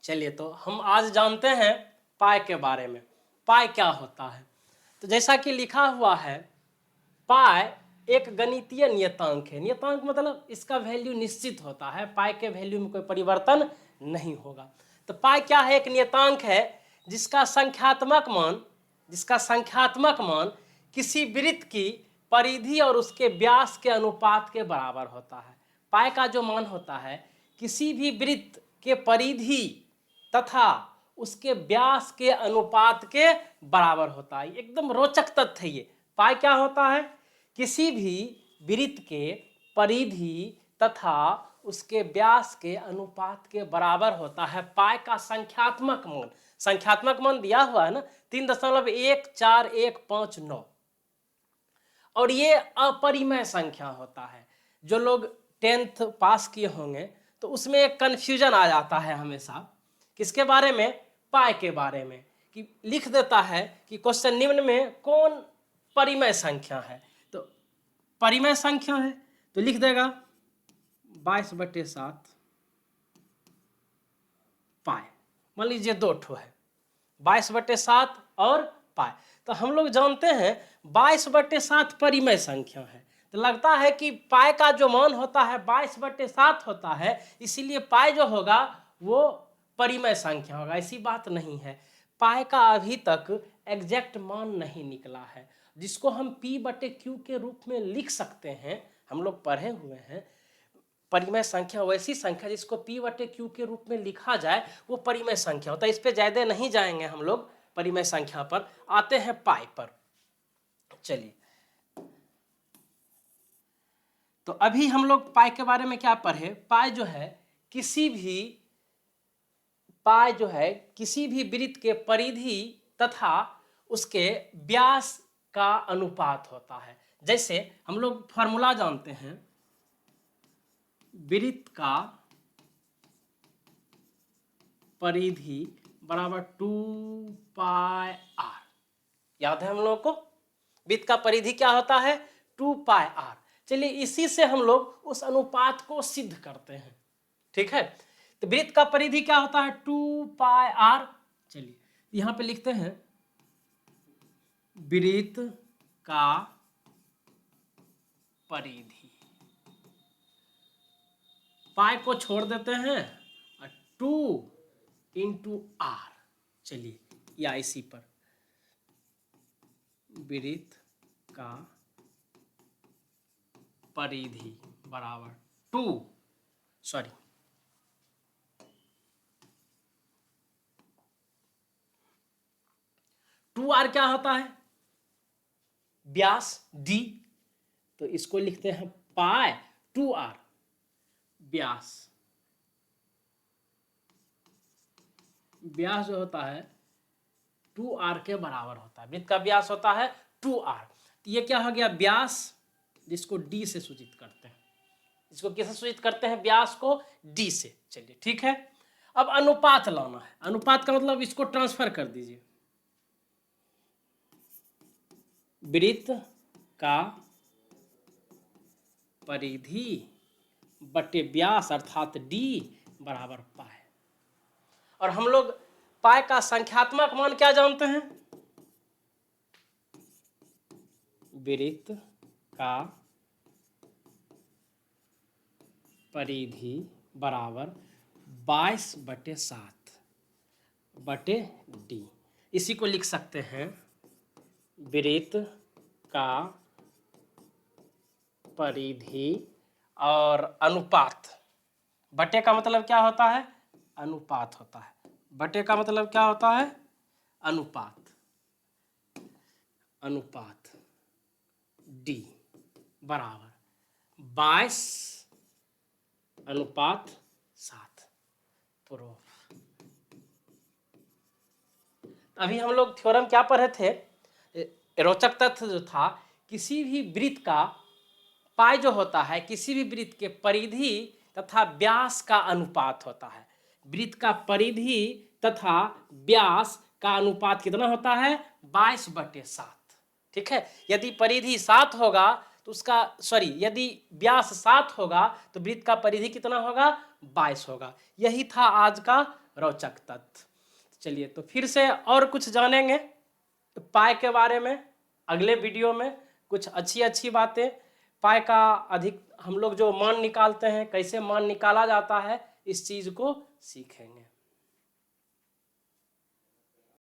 चलिए तो हम आज जानते हैं पाई के बारे में। पाई क्या होता है? तो जैसा कि लिखा हुआ है, पाई एक गणितीय नियतांक है। नियतांक मतलब इसका वैल्यू निश्चित होता है, पाई के वैल्यू में कोई परिवर्तन नहीं होगा। तो पाई क्या है? एक नियतांक है जिसका संख्यात्मक मान किसी वृत्त की परिधि और उसके व्यास के अनुपात के बराबर होता है। पाई का जो मान होता है किसी भी वृत्त के परिधि तथा उसके व्यास के अनुपात के बराबर होता है। एकदम रोचक तथ्य है ये। पाई क्या होता है? किसी भी वृत्त के परिधि तथा उसके व्यास के अनुपात के बराबर होता है। पाई का संख्यात्मक मान दिया हुआ है ना, 3.14159, और ये अपरिमेय संख्या होता है। जो लोग 10th पास किए होंगे तो उसमें एक कन्फ्यूजन आ जाता है हमेशा, किसके बारे में? पाई के बारे में। कि लिख देता है कि क्वेश्चन निम्न में कौन परिमेय संख्या है। तो परिमेय संख्या है तो लिख देगा 22/7 पाई। मान लीजिए 2 ठो है, 22/7 और पाई। तो हम लोग जानते हैं 22/7 परिमेय संख्या है, तो लगता है कि पाई का जो मान होता है 22/7 होता है, इसीलिए पाई जो होगा वो परिमेय संख्या होगा। ऐसी बात नहीं है। पाई का अभी तक एग्जैक्ट मान नहीं निकला है, जिसको हम P/Q के रूप में लिख सकते हैं। हम लोग पढ़े हुए हैं परिमेय संख्या वैसी संख्या जिसको P/Q के रूप में लिखा जाए वो परिमेय संख्या होता है। इस पे ज्यादा नहीं जाएंगे हम लोग, परिमेय संख्या पर आते हैं पाई पर। चलिए, तो अभी हम लोग पाई के बारे में क्या पढ़े? पाई जो है किसी भी वृत्त के परिधि तथा उसके व्यास का अनुपात होता है। जैसे हम लोग फॉर्मूला जानते हैं, वृत्त का परिधि बराबर 2πr। याद है हम लोगों को? वृत्त का परिधि क्या होता है? 2πr। चलिए, इसी से हम लोग उस अनुपात को सिद्ध करते हैं। ठीक है, तो वृत्त का परिधि क्या होता है? 2πr। चलिए यहां पे लिखते हैं वृत्त का परिधि, पाई को छोड़ देते हैं और 2 × r। चलिए, या इसी पर वृत्त का परिधि बराबर 2r क्या होता है? व्यास d। तो इसको लिखते हैं पाई 2r। व्यास जो होता है 2r के बराबर होता है। वृत्त का व्यास होता है 2r। तो ये क्या हो गया? व्यास, जिसको d से सूचित करते हैं। इसको किससे सूचित करते हैं? व्यास को d से। चलिए ठीक है, अब अनुपात लाना है। अनुपात का मतलब इसको ट्रांसफर कर दीजिए। वृत्त का परिधि बटे व्यास अर्थात d बराबर पाई। और हम लोग पाई का संख्यात्मक मान क्या जानते हैं? वृत्त का परिधि बराबर 22/7/d। इसी को लिख सकते हैं वृत्त का परिधि और अनुपात। बटे का मतलब क्या होता है? अनुपात होता है। बटे का मतलब क्या होता है? अनुपात d बराबर 22/7। प्रूफ। अभी हम लोग थ्योरम क्या पढ़े थे? रोचक तथ्य जो था, किसी भी वृत्त का पाई जो होता है किसी भी वृत्त के परिधि तथा व्यास का अनुपात होता है। वृत्त का परिधि तथा व्यास का अनुपात कितना होता है? 22/7। ठीक है, यदि परिधि 7 होगा तो यदि व्यास 7 होगा तो वृत्त का परिधि कितना होगा? 22 होगा। यही था आज का रोचक तथ्य। चलिए तो फिर से और कुछ जानेंगे पाई के बारे में अगले वीडियो में, कुछ अच्छी अच्छी बातें, पाई का अधिक हम लोग जो मान निकालते हैं, कैसे मान निकाला जाता है, इस चीज़ को सीखेंगे।